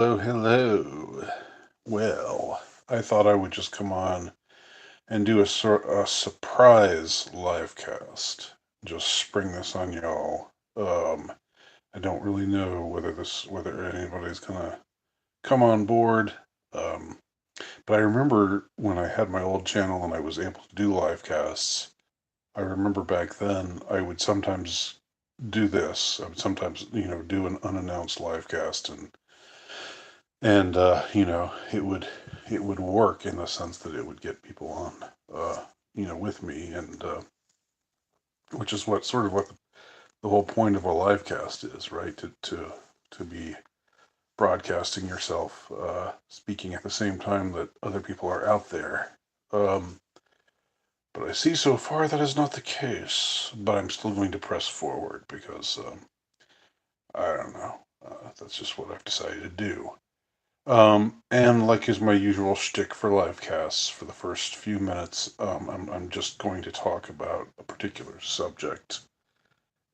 Hello, hello. Well, I thought I would just come on and do a surprise live cast. Just spring this on y'all. I don't really know whether anybody's gonna come on board. Um, but I remember when I had my old channel and I was able to do live casts. I remember back then I would sometimes do this. I would sometimes, do an unannounced live cast and it would work in the sense that it would get people on with me, and which is what the whole point of a live cast is, right? To be broadcasting yourself, speaking at the same time that other people are out there. But I see so far that is not the case, but I'm still going to press forward because I don't know, that's just what I've decided to do. And like is my usual shtick for live casts, for the first few minutes, I'm just going to talk about a particular subject,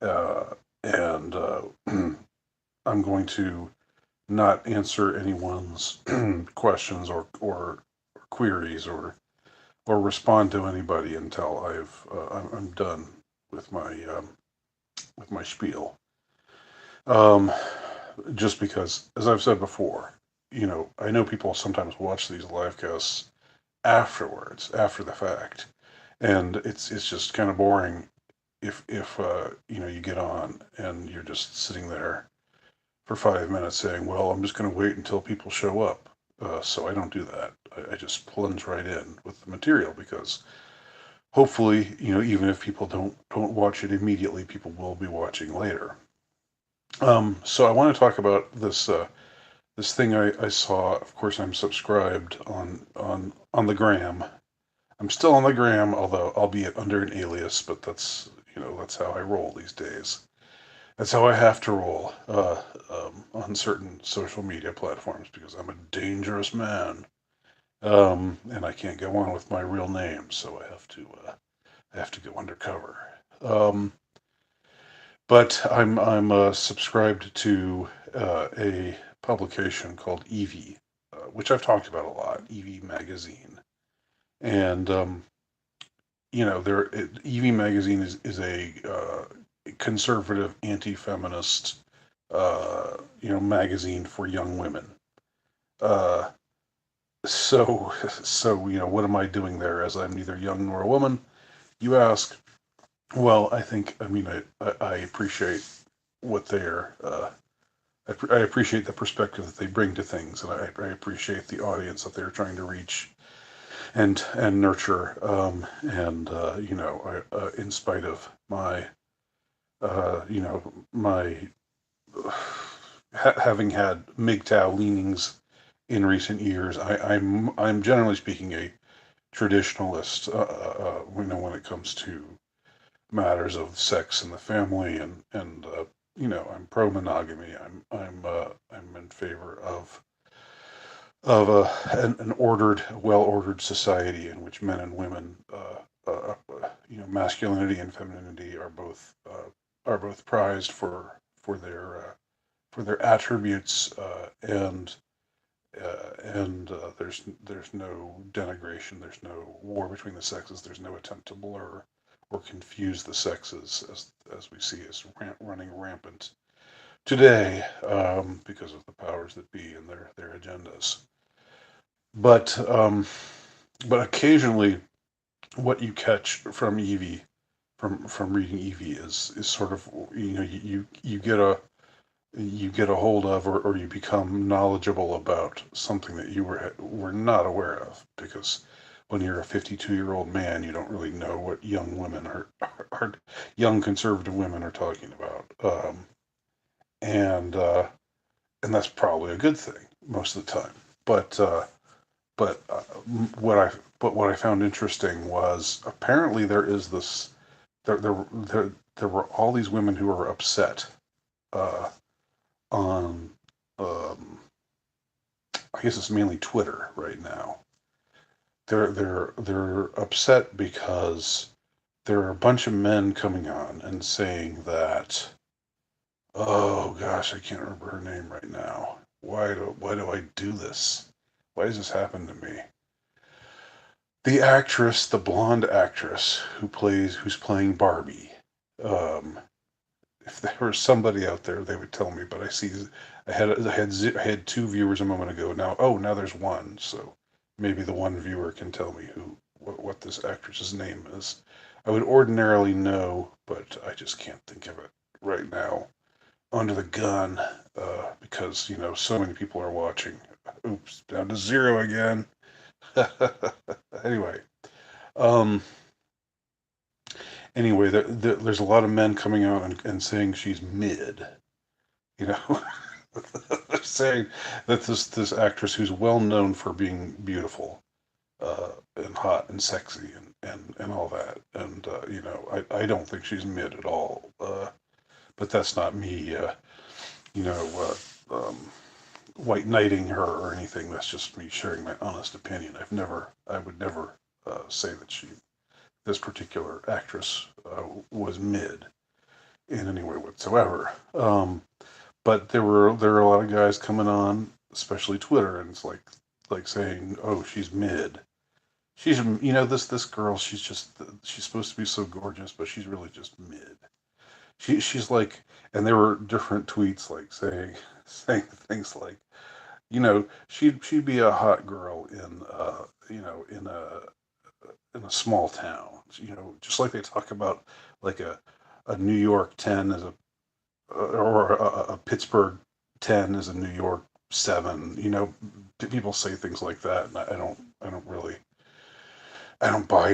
uh, and I'm going to not answer anyone's questions or queries or respond to anybody until I'm done with my spiel. Um, just because, as I've said before, I know people sometimes watch these live casts afterwards, after the fact, and it's just kind of boring if you get on and you're just sitting there for 5 minutes saying, "Well, I'm just going to wait until people show up." So I don't do that. I just plunge right in with the material because hopefully, even if people don't watch it immediately, people will be watching later. So I want to talk about this thing I saw. Of course, I'm subscribed on the gram. I'm still on the gram, although albeit under an alias, but that's how I roll these days. That's how I have to roll on certain social media platforms because I'm a dangerous man, and I can't go on with my real name, so I have to go undercover. Um, but I'm subscribed to a publication called Evie, which I've talked about a lot. Evie magazine, and Evie magazine is a conservative, anti-feminist, magazine for young women. Uh, so what am I doing there? As I'm neither young nor a woman, you ask. Well, I appreciate what they're. I appreciate the perspective that they bring to things, and I appreciate the audience that they're trying to reach and nurture. And in spite of my having had MGTOW leanings in recent years, I'm generally speaking a traditionalist. When it comes to matters of sex and the family, and I'm pro monogamy. I'm in favor of an ordered, well ordered society in which men and women, masculinity and femininity are both prized for their attributes, and there's no denigration, there's no war between the sexes, there's no attempt to blur or confuse the sexes as we see as running rampant today, because of the powers that be and their agendas. But occasionally, what you catch from Evie, from reading Evie, is sort of, you get a hold of, or you become knowledgeable about something that you were not aware of, because when you're a 52-year-old man, you don't really know what young women are young conservative women are talking about, and that's probably a good thing most of the time. But but what I found interesting was, apparently there were all these women who were upset, uh, on, um, I guess it's mainly Twitter right now. They're upset because there are a bunch of men coming on and saying that, oh gosh, I can't remember her name right now. why do I do this? Why does this happen to me? The actress, the blonde actress who's playing Barbie. Um, if there was somebody out there, they would tell me. But I had two viewers a moment ago. Now there's one. So maybe the one viewer can tell me what this actress's name is. I would ordinarily know, but I just can't think of it right now. Under the gun, because so many people are watching. Oops, down to zero again. Anyway, um, there's a lot of men coming out and saying she's mid. You know, they're saying that this actress who's well known for being beautiful and hot and sexy and all that, and I don't think she's mid at all. But that's not me, you know, um, white knighting her or anything. That's just me sharing my honest opinion. I would never say that this particular actress, was mid in any way whatsoever. But there were a lot of guys coming on, especially Twitter, and it's like saying, "Oh, she's mid. She's this girl. She's supposed to be so gorgeous, but she's really just mid. She's like." And there were different tweets like saying things like, she'd be a hot girl in in a small town. Just like they talk about like a New York 10 as a or a Pittsburgh 10 is a New York 7. People say things like that, and I don't buy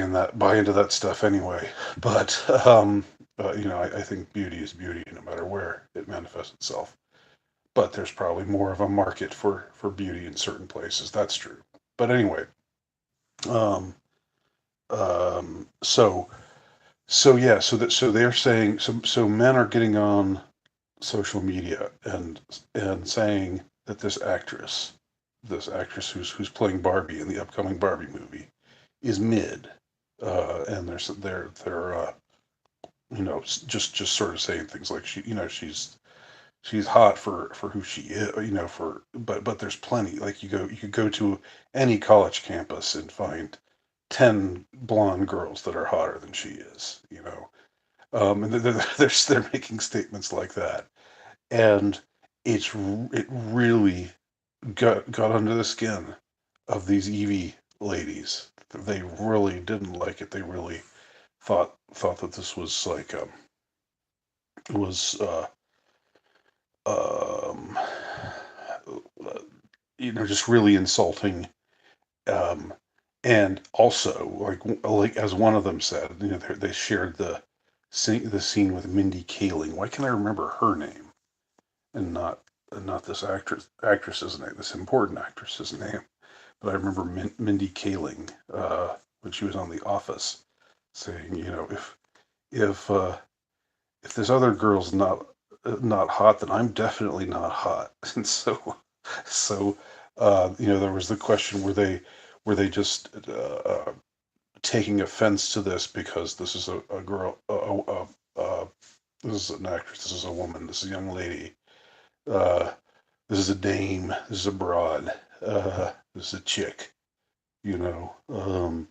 into that stuff anyway. But I think beauty is beauty no matter where it manifests itself. But there's probably more of a market for beauty in certain places. That's true. But anyway, um, so yeah, so they're saying so men are getting on social media and saying that this actress who's playing Barbie in the upcoming Barbie movie is mid, and they're just sort of saying things like she's hot for who she is, for but there's plenty. Like you could go to any college campus and find 10 blonde girls that are hotter than she is. And they're making statements like that, and it really got under the skin of these Evie ladies. They really didn't like it. They really thought that this was like was um, just really insulting. Um, and also, like as one of them said, they shared the scene with Mindy Kaling. Why can't I remember her name and not this actress's name, this important actress's name? But I remember Mindy Kaling, when she was on The Office, saying, if uh, if this other girl's not hot, then I'm definitely not hot. And so there was the question: were they just taking offense to this because this is a girl, this is an actress, this is a woman, this is a young lady, uh, this is a dame, this is a broad, this is a chick, you know, um,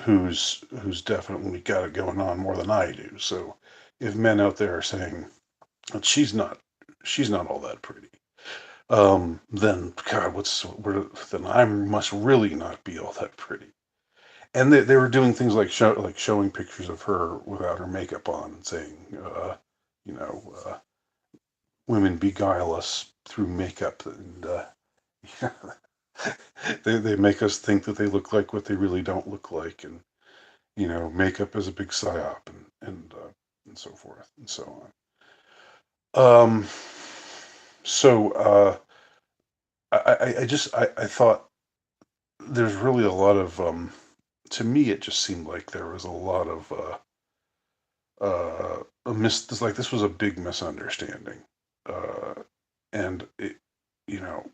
who's definitely got it going on more than I do. So if men out there are saying that she's not all that pretty, then God, then I must really not be all that pretty. And they were doing things like showing pictures of her without her makeup on, and saying, you know, uh, women beguile us through makeup, and they make us think that they look like what they really don't look like, and makeup is a big psyop, and so forth and so on. So I thought there's really a lot of to me it just seemed like there was a lot of this was a big misunderstanding, uh, and you know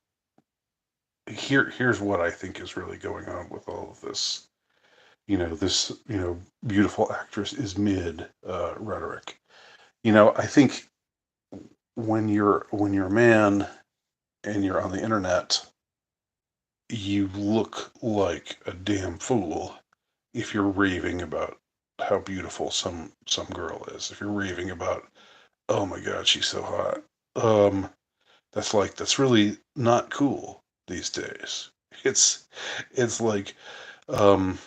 here's what I think is really going on with all of this. This beautiful actress is mid rhetoric. I think when you're a man and you're on the internet, you look like a damn fool if you're raving about how beautiful some girl is. If you're raving about, oh my God, she's so hot. Um, that's really not cool these days. It's it's like um,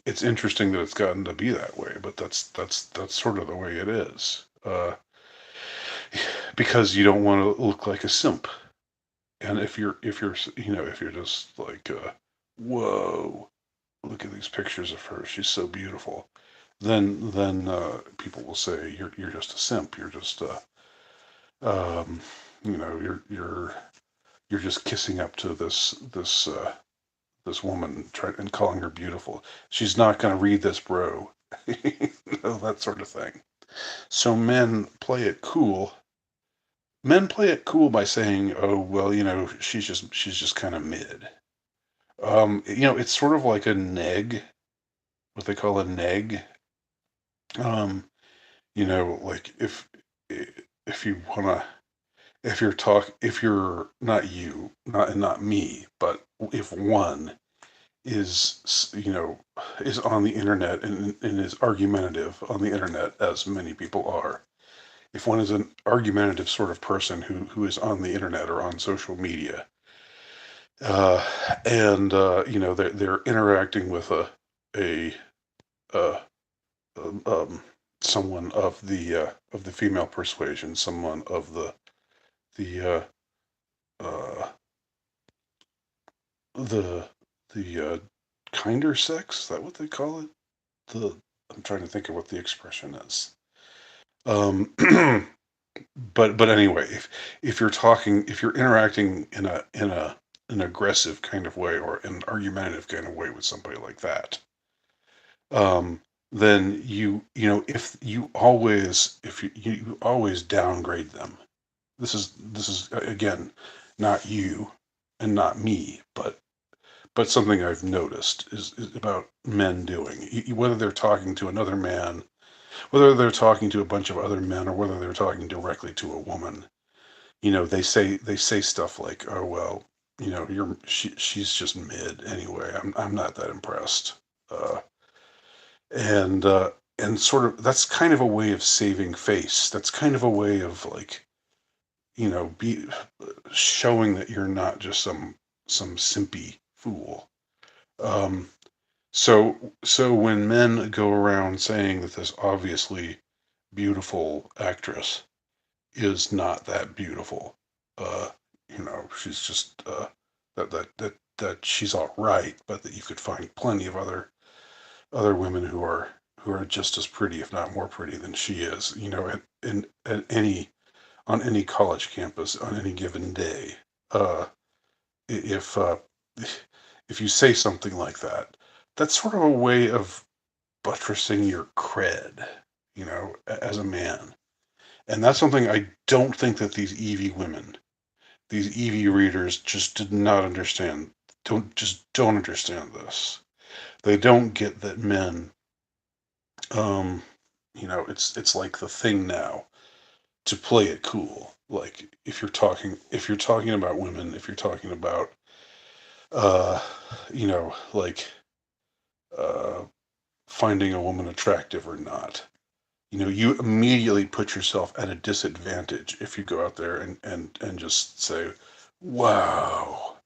it's interesting that it's gotten to be that way, but that's sort of the way it is. Because you don't want to look like a simp. And if you're if you're just like whoa, look at these pictures of her, she's so beautiful, then people will say you're just a simp. You're just um, you're just kissing up to this woman and calling her beautiful. She's not going to read this, bro. That sort of thing. So men play it cool by saying, oh well, she's just kind of mid. It's sort of like a neg, what they call a neg. um like if you wanna if you're not you, not me, but if one is is on the internet and is argumentative on the internet, as many people are. If one is an argumentative sort of person who is on the internet or on social media, uh, and they're interacting with a uh, someone of the female persuasion, someone of the uh, the the kinder sex. Is that what they call it? The I'm trying to think of what the expression is. Um, but anyway, if you're interacting in an aggressive kind of way or an argumentative kind of way with somebody like that, um, then if you always downgrade them. This is again not you and not me, but something I've noticed is about men doing. Whether they're talking to another man, whether they're talking to a bunch of other men, or whether they're talking directly to a woman, they say stuff like, "Oh well, she's just mid anyway. I'm not that impressed." Uh, and and sort of that's kind of a way of saving face. That's kind of a way of like be showing that you're not just some simpy fool. Um, so when men go around saying that this obviously beautiful actress is not that beautiful, uh, she's just that she's all right, but that you could find plenty of other women who are just as pretty, if not more pretty than she is, at any on any college campus on any given day. Uh, if if you say something like that, that's sort of a way of buttressing your cred, as a man. And that's something I don't think that these Evie readers just did not understand. Don't understand this. They don't get that men, um, it's like the thing now to play it cool. Like if you're talking about women, if you're talking about uh, like uh, finding a woman attractive or not, you immediately put yourself at a disadvantage if you go out there and just say, "Wow,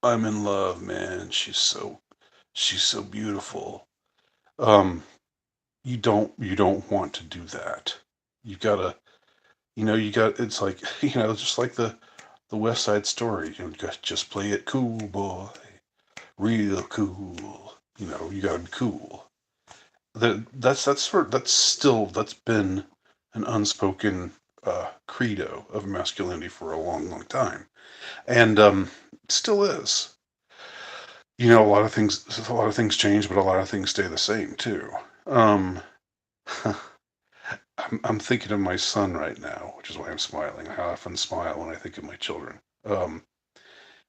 I'm in love, man. She's so beautiful." Um, you don't want to do that. You gotta, it's like, just like the West Side Story. Just play it cool, boy, real cool. You gotta be cool. That's been an unspoken credo of masculinity for a long, long time, and still is. A lot of things change, but a lot of things stay the same too. Um, I'm thinking of my son right now, which is why I'm smiling. I often smile when I think of my children.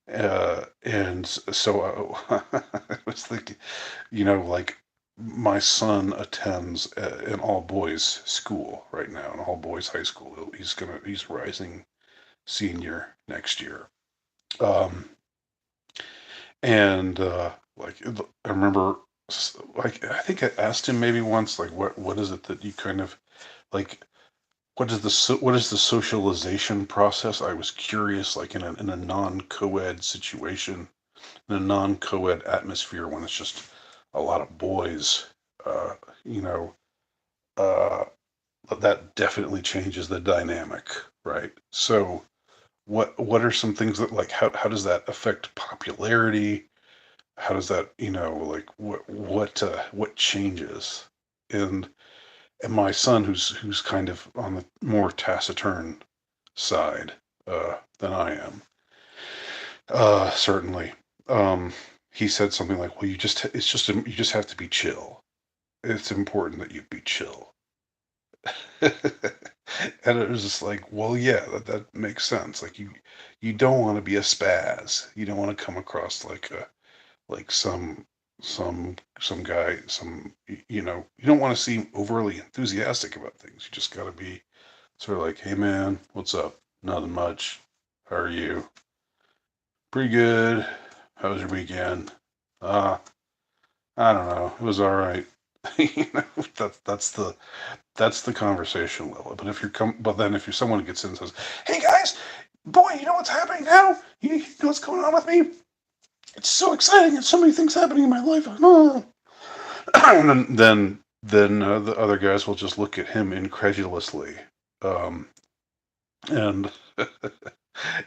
And so I was thinking, like my son attends an all boys school right now, an all boys high school. He's rising senior next year. Um, and like I remember, like I think I asked him maybe once, like what is it that you kind of like? What is the socialization process? I was curious, like in a non-co-ed situation, in a non-co-ed atmosphere, when it's just a lot of boys, uh, you know, uh, that definitely changes the dynamic, right? So, what are some things that like how does that affect popularity? How does that like what changes? And and my son, who's kind of on the more taciturn side than I am, certainly, um, he said something like, "Well, you just have to be chill. It's important that you be chill." And it was just like, well, yeah, that makes sense. Like you don't want to be a spaz. You don't want to come across like a like some guy, you don't want to seem overly enthusiastic about things. You just got to be sort of like, hey man, what's up? Nothing much. How are you? Pretty good. How was your weekend? Uh, I don't know. It was all right. you know, that's the conversation level. But then if you're someone who gets in and says, "Hey guys, boy, you know what's happening now? You know what's going on with me? It's so exciting. There's so many things happening in my life." And then the other guys will just look at him incredulously, um, and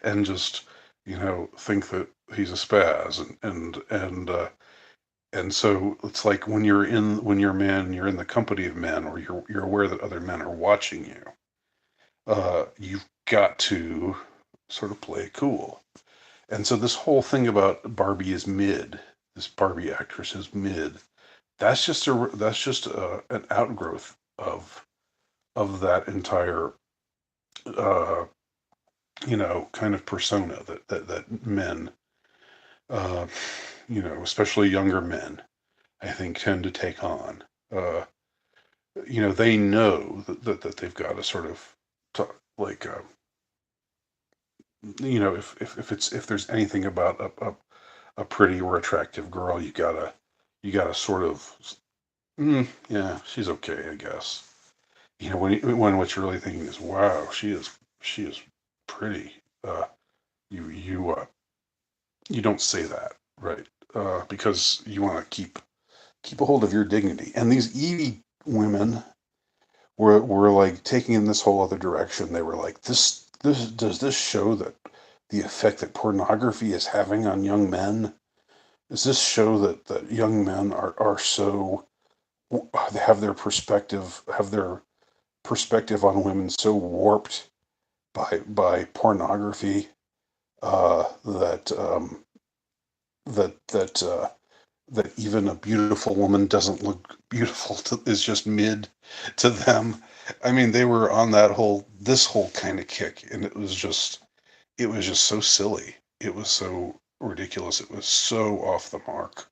and just think that he's a spaz, and so it's like when you're a man, you're in the company of men, or you're aware that other men are watching you. You've got to sort of play it cool. And so this whole thing about Barbie is mid, this Barbie actress is mid. That's just an outgrowth of that entire uh, kind of persona that men, uh, especially younger men, I think tend to take on. Uh, they know that they've got to sort of talk, like if there's anything about a pretty or attractive girl, you gotta sort of yeah, she's okay, I guess. When what you're really thinking is, wow, she is pretty. You don't say that, right? Because you want to keep a hold of your dignity. And these Evie women were like taking in this whole other direction. They were like, this does this show that the effect that pornography is having on young men? Does this show that young men are so have their perspective on women so warped by pornography that that even a beautiful woman doesn't look beautiful is just mid to them. I mean, they were on this whole kind of kick, and it was just so silly. It was so ridiculous. It was so off the mark.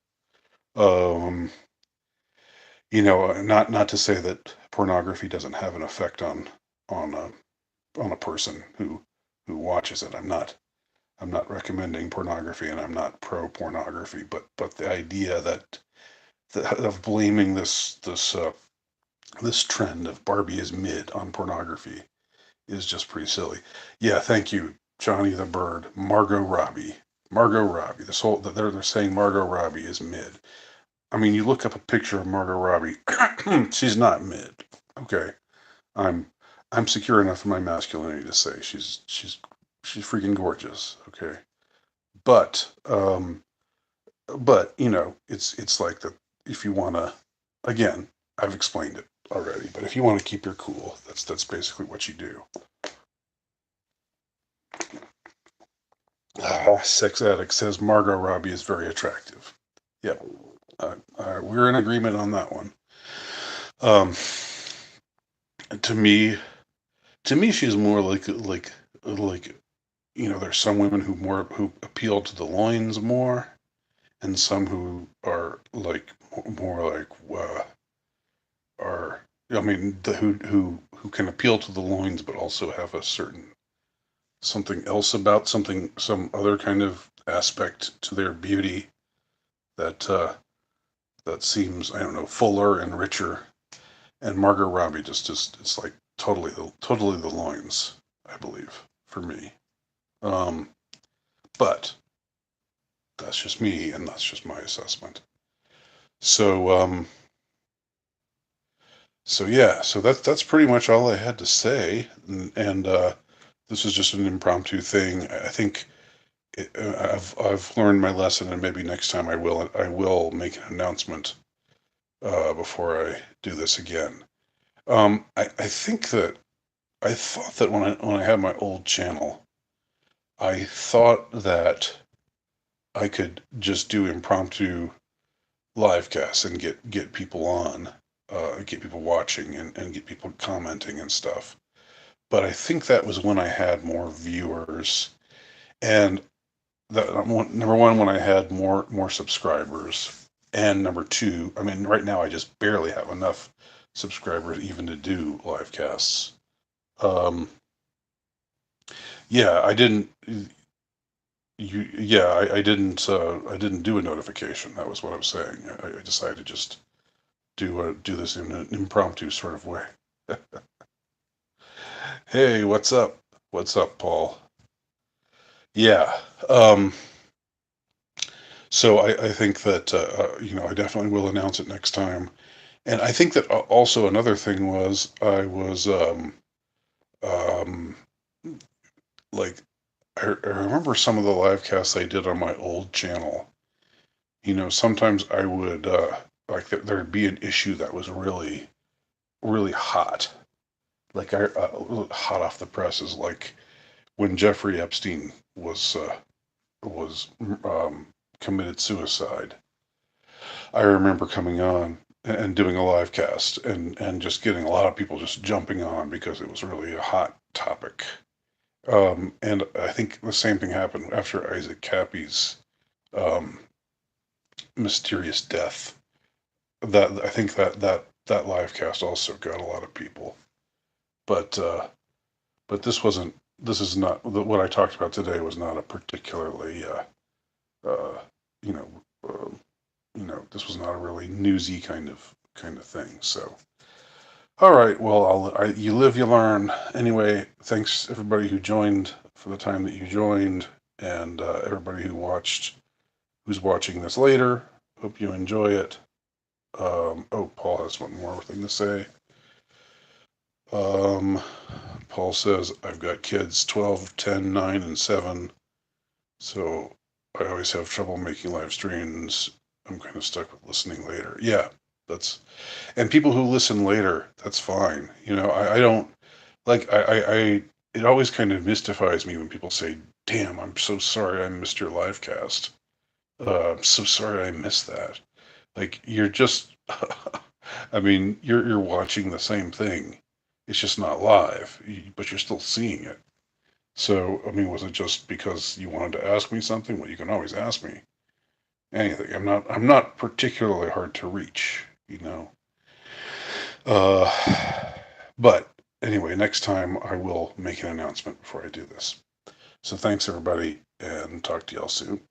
Um, not to say that pornography doesn't have an effect on a person who watches it. I'm not recommending pornography, and I'm not pro pornography, but the idea of blaming this trend of Barbie is mid on pornography is just pretty silly. Yeah, thank you, Johnny the Bird, Margot Robbie, Margot Robbie. This whole they're saying Margot Robbie is mid. I mean, you look up a picture of Margot Robbie, she's not mid. Okay, I'm I'm secure enough in my masculinity to say she's freaking gorgeous. Okay, but it's like the if you want to, again, I've explained it already, but if you want to keep your cool, that's basically what you do. Sex Addict says Margot Robbie is very attractive. Yep, we're in agreement on that one. Um, to me, she's more like there's some women who appeal to the loins more, and some who are like more like are I mean who can appeal to the loins but also have a certain something else about some other kind of aspect to their beauty that that seems, I don't know, fuller and richer. And Margot Robbie just it's like totally the loins, I believe, for me. Um, but that's just me, and that's just my assessment. So so yeah, so that's pretty much all I had to say, and this is just an impromptu thing. I think I've learned my lesson, and maybe next time I will make an announcement before I do this again. I think that I thought that when I had my old channel, I thought that I could just do impromptu live casts and get people on, get people watching and get people commenting and stuff. But I think that was when I had more viewers, and that number one, when I had more subscribers, and number two, I mean, right now I just barely have enough subscribers even to do live casts. Um, yeah, I didn't. I didn't do a notification. That was what I was saying. I decided to just do this in an impromptu sort of way. Hey, what's up? What's up, Paul? Yeah. So I think that I definitely will announce it next time. And I think that also another thing was I was um, like I remember some of the live casts I did on my old channel. Sometimes I would like there'd be an issue that was really hot, like hot off the presses, like when Jeffrey Epstein was committed suicide. I remember coming on and doing a live cast and just getting a lot of people just jumping on because it was really a hot topic. And I think the same thing happened after Isaac Cappy's um, mysterious death. That I think that live cast also got a lot of people. But this wasn't. This is not what I talked about today. Was not a particularly uh, you know uh, this was not a really newsy kind of thing. So, all right, well, you live, you learn. Anyway, thanks everybody who joined for the time that you joined, and everybody who's watching this later. Hope you enjoy it. Oh, Paul has one more thing to say. Um, Paul says, I've got kids 12, 10, 9, and 7, so I always have trouble making live streams. I'm kind of stuck with listening later. Yeah, that's and people who listen later, that's fine. I don't like it always kind of mystifies me when people say, "Damn, I'm so sorry I missed your live cast. I'm so sorry I missed that." Like you're just I mean, you're watching the same thing. It's just not live, but you're still seeing it. So, I mean, was it just because you wanted to ask me something? Well, you can always ask me anything. I'm not particularly hard to reach, you know. Uh, but anyway, next time I will make an announcement before I do this. So thanks everybody, and talk to y'all soon.